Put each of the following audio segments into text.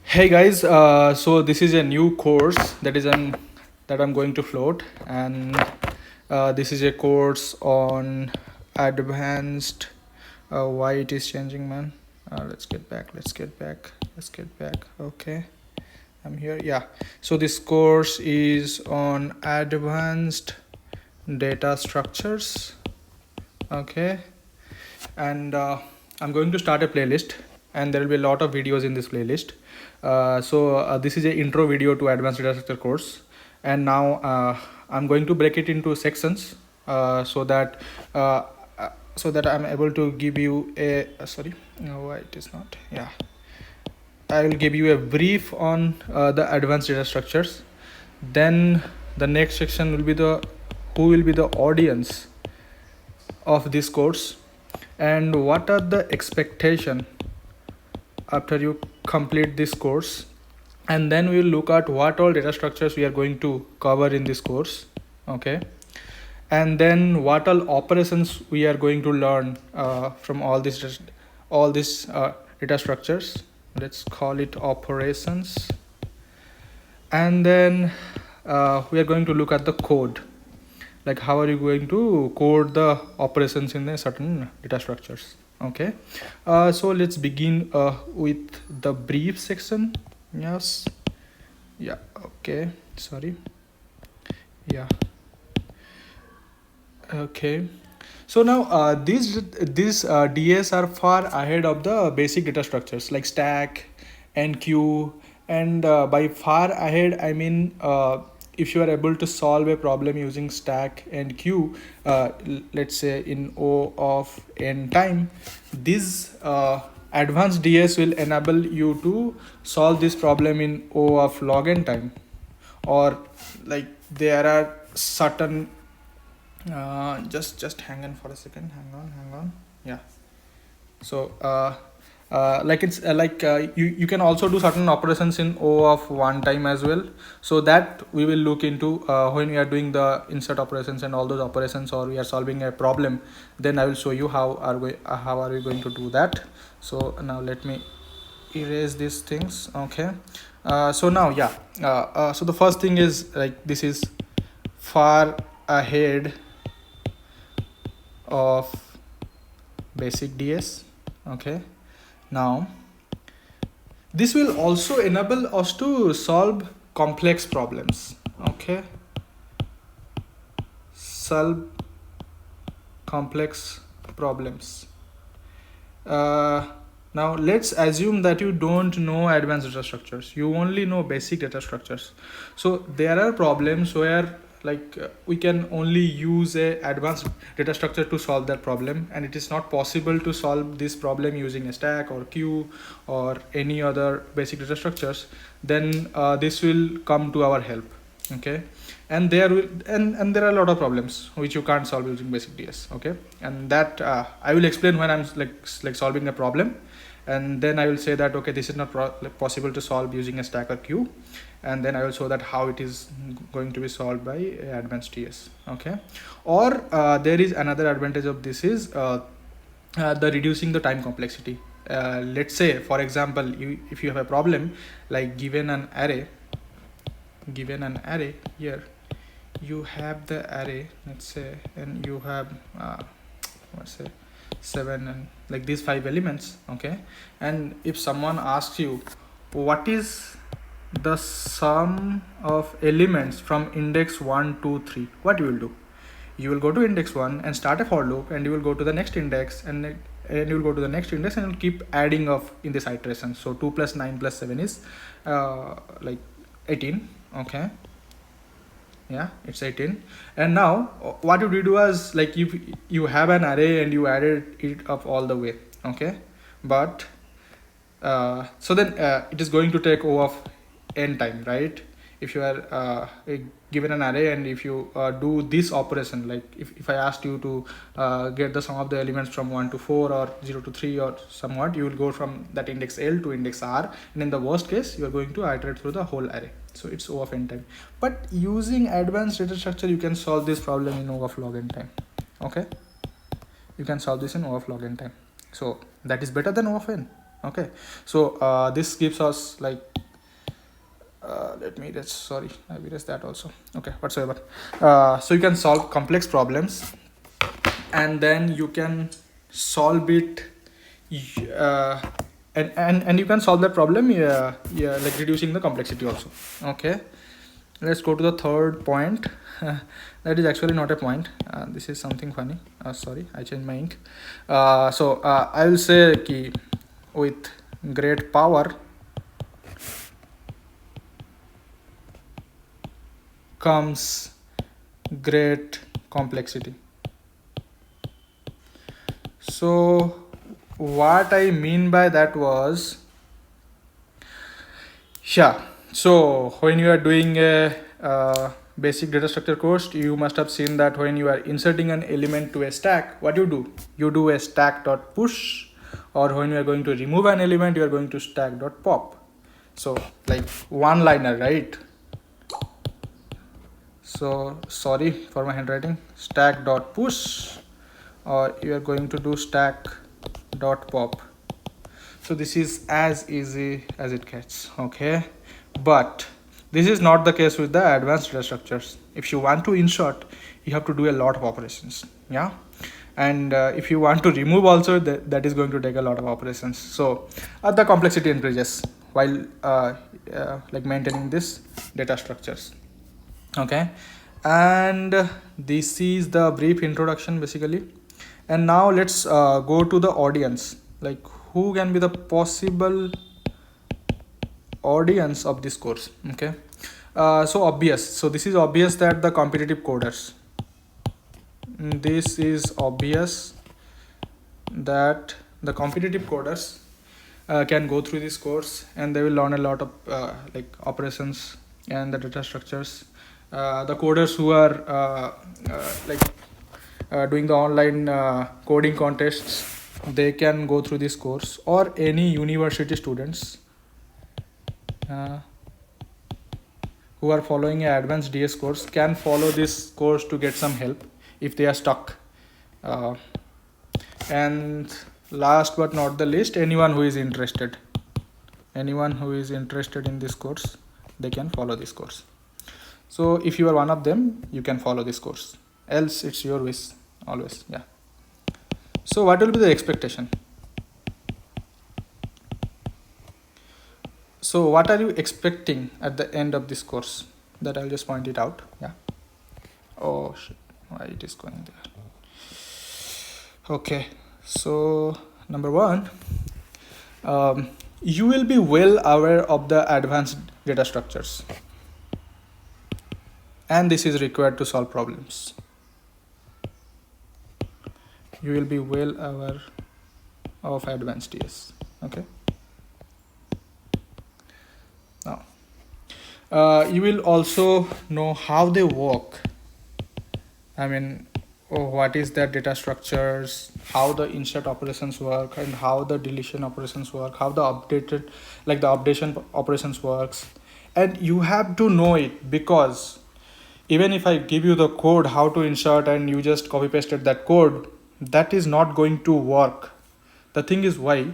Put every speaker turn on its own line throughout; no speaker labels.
Hey guys, so this is a new course that I'm going to float, and this is a course on advanced. Why it is changing, man? Let's get back. Let's get back. Let's get back. Okay, I'm here. Yeah. So this course is on advanced data structures. Okay, and I'm going to start a playlist, and there will be a lot of videos in this playlist. This is a intro video to advanced data structure course, and now I'm going to break it into sections uh, so that I'm able to give you a sorry, no, why it is not, yeah, I will give you a brief on the advanced data structures. Then the next section will be the who will be the audience of this course, and what are the expectation after you complete this course. And then we will look at what all data structures we are going to cover in this course. Okay, and then what all operations we are going to learn from all these data structures. Let's call it operations. And then we are going to look at the code, like how are you going to code the operations in a certain data structures. Okay, so let's begin with the brief section. Yes, yeah, okay, sorry, yeah, okay. So now these DS are far ahead of the basic data structures like stack and queue, and by far ahead I mean if you are able to solve a problem using stack and queue, let's say in O of n time, this advanced DS will enable you to solve this problem in O of log n time. Or like there are certain just hang on for a second, hang on, yeah. So like it's you can also do certain operations in O of one time as well, so that we will look into when we are doing the insert operations and all those operations, or we are solving a problem. Then I will show you how are we going to do that. So now let me erase these things. Okay, so now yeah, so the first thing is like this is far ahead of basic DS. Okay, now this will also enable us to solve complex problems. Okay, solve complex problems. Now let's assume that you don't know advanced data structures, you only know basic data structures. So there are problems where we can only use a advanced data structure to solve that problem, and it is not possible to solve this problem using a stack or queue or any other basic data structures. Then this will come to our help. Okay, and there are a lot of problems which you can't solve using basic DS. Okay, and that I will explain when I'm like solving a problem, and then I will say that okay, this is not possible to solve using a stack or queue, and then I will show that how it is going to be solved by advanced DS. Okay, or there is another advantage of this is the reducing the time complexity. Let's say for example, if you have a problem like given an array here, you have the array, let's say, and you have let's say 7 and like these 5 elements. Okay, and if someone asks you what is the sum of elements from index 1 2 3, what you will do? You will go to index 1 and start a for loop, and you will go to the next index, and you will go to the next index, and you'll keep adding up in this iteration. So 2 plus 9 plus 7 is like 18. Okay, yeah, it's 18. And now what you do is like you have an array and you added it up all the way. Okay, but so then it is going to take O of n time, right? If you are given an array, and if you do this operation, like if I asked you to get the sum of the elements from 1 to 4 or 0 to 3 or somewhat, you will go from that index L to index R, and in the worst case you are going to iterate through the whole array. So it's O of n time. But using advanced data structure, you can solve this problem in O of log n time. Okay, you can solve this in O of log n time. So that is better than O of n. Okay, so this gives us like let me erase, sorry, I erased that also. Okay, whatsoever. So you can solve complex problems, and then you can solve it, uh, and you can solve that problem, yeah, like reducing the complexity also. Okay, let's go to the third point. That is actually not a point. This is something funny. Sorry, I changed my ink. I will say ki with great power comes great complexity. So what I mean by that was, yeah, so when you are doing a basic data structure course, you must have seen that when you are inserting an element to a stack, what you do a stack dot push, or when you are going to remove an element, you are going to stack dot pop. So like one liner, right? So sorry for my handwriting. Stack dot push, or you are going to do stack dot pop. So this is as easy as it gets. Okay, but this is not the case with the advanced data structures. If you want to insert, you have to do a lot of operations. Yeah, and if you want to remove also, that is going to take a lot of operations. So the complexity increases while like maintaining this data structures. Okay, and this is the brief introduction basically. And now let's go to the audience, like who can be the possible audience of this course. Okay, so obvious, so this is obvious that the competitive coders, this is obvious that the competitive coders can go through this course, and they will learn a lot of like operations and the data structures. The coders who are like doing the online coding contests, they can go through this course, or any university students uh, who are following an advanced DS course can follow this course to get some help if they are stuck. Uh, and last but not the least, anyone who is interested, in this course, they can follow this course. So if you are one of them, you can follow this course, else it's your wish always. Yeah, so what will be the expectation? So what are you expecting at the end of this course? That I'll just point it out. Yeah, oh shit, why it is going there? Okay, so number one, you will be well aware of the advanced data structures, and this is required to solve problems. You will be well aware of advanced DS. Okay, now you will also know how they work. I mean, what is their data structures, how the insert operations work, and how the deletion operations work, how the updated, like the updation operations works. And you have to know it, because even if I give you the code how to insert and you just copy pasted that code, that is not going to work. The thing is why?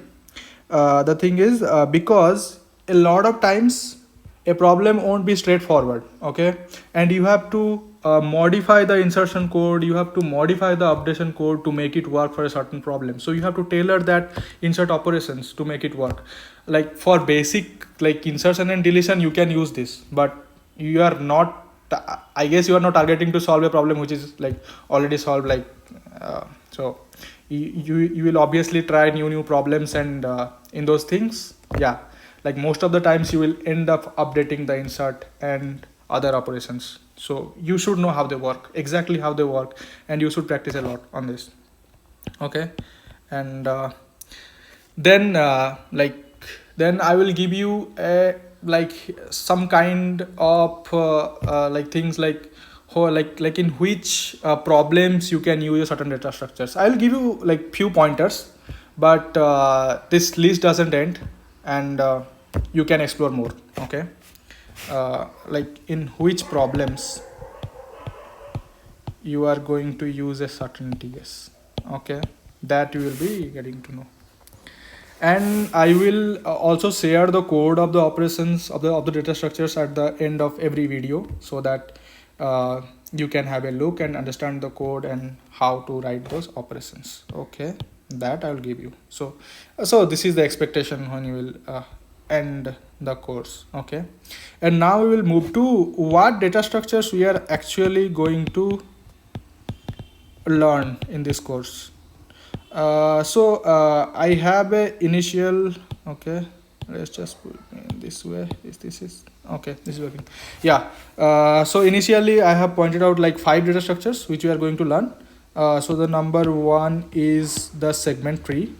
The thing is because a lot of times a problem won't be straightforward. Okay, and you have to modify the insertion code, you have to modify the updation code to make it work for a certain problem. So you have to tailor that insert operations to make it work. Like for basic like insertion and deletion, you can use this, but you are not, I guess you are not targeting to solve a problem which is like already solved. Like so you will obviously try new problems, and in those things, yeah, like most of the times you will end up updating the insert and other operations. So you should know how they work, exactly how they work, and you should practice a lot on this. Okay, and then then I will give you a like some kind of like things like how like in which problems you can use certain data structures. I'll give you like few pointers, but this list doesn't end, and you can explore more. Okay, like in which problems you are going to use a certain TS. Okay, that you will be getting to know. and I will also share the code of the operations of the data structures at the end of every video, so that you can have a look and understand the code and how to write those operations. Okay, that I will give you. So this is the expectation when you will end the course. Okay, and now we will move to what data structures we are actually going to learn in this course. I have a initial. Okay, let's just put it in this way. This is okay, this is working. Yeah, so initially I have pointed out like 5 data structures which we are going to learn. So the number 1 is the segment tree.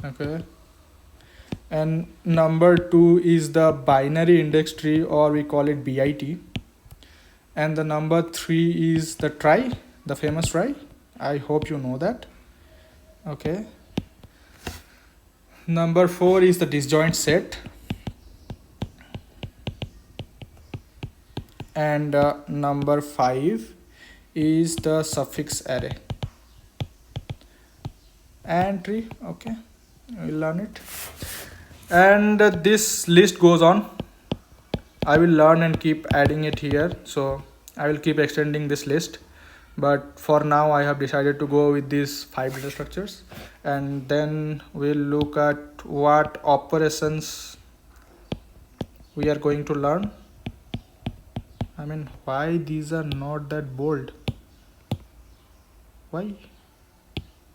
Okay, and number 2 is the binary index tree, or we call it BIT. And the number 3 is the trie, the famous trie. I hope you know that. Okay, number 4 is the disjoint set, and number 5 is the suffix array and tree. Okay, we'll learn it, and this list goes on. I will learn and keep adding it here, so I will keep extending this list, but for now I have decided to go with these 5 data structures, and then we'll look at what operations we are going to learn. I mean, why these are not that bold? Why?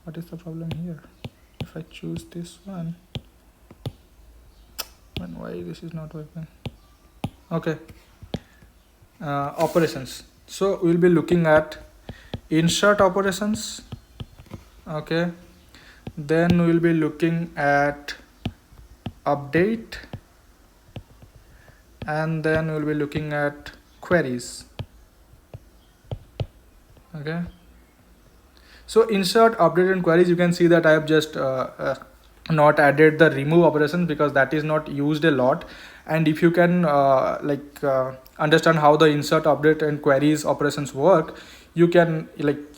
What is the problem here? If I choose this one, and why this is not working? Okay, operations. So we'll be looking at insert operations. Okay, then we'll be looking at update, and then we'll be looking at queries. Okay, so insert, update and queries, you can see that I have just not added the remove operation because that is not used a lot. And if you can understand how the insert, update and queries operations work, you can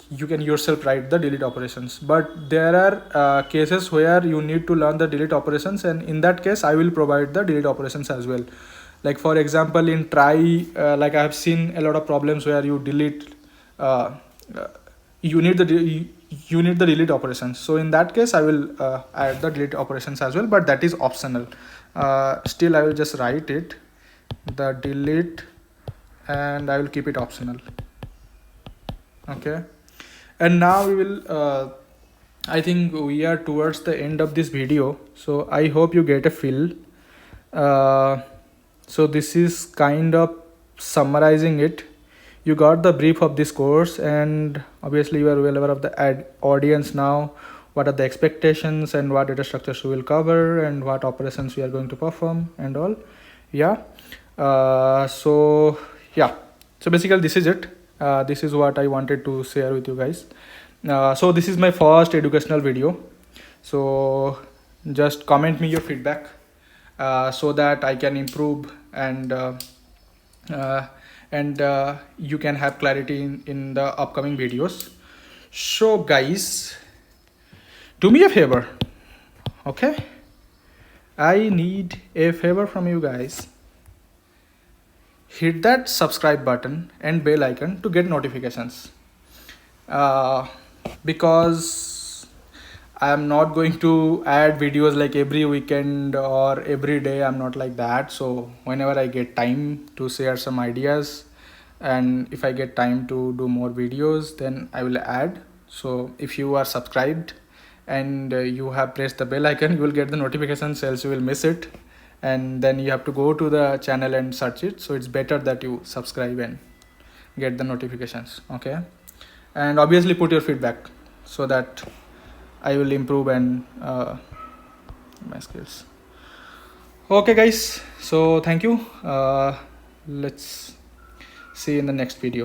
yourself write the delete operations. But there are cases where you need to learn the delete operations, and in that case I will provide the delete operations as well. Like for example, in trie, like I have seen a lot of problems where you delete you need the delete operations. So in that case I will add the delete operations as well, but that is optional. Still I will just write it, the delete, and I will keep it optional. Okay, and now we will I think we are towards the end of this video, so I hope you get a feel. So this is kind of summarizing it. You got the brief of this course, and obviously you are well aware of the audience now, what are the expectations and what data structures we will cover and what operations we are going to perform and all. Yeah, so basically this is it. This is what I wanted to share with you guys. So this is my first educational video, so just comment me your feedback so that I can improve, and you can have clarity in the upcoming videos. So guys, do me a favor. Okay, I need a favor from you guys. Hit that subscribe button and bell icon to get notifications, because I am not going to add videos like every weekend or every day. I'm not like that. So whenever I get time to share some ideas, and if I get time to do more videos, then I will add. So if you are subscribed and you have pressed the bell icon, you will get the notifications, else you will miss it, and then you have to go to the channel and search it. So it's better that you subscribe and get the notifications. Okay, and obviously put your feedback so that I will improve and my skills. Okay guys, so thank you. Let's see you in the next video.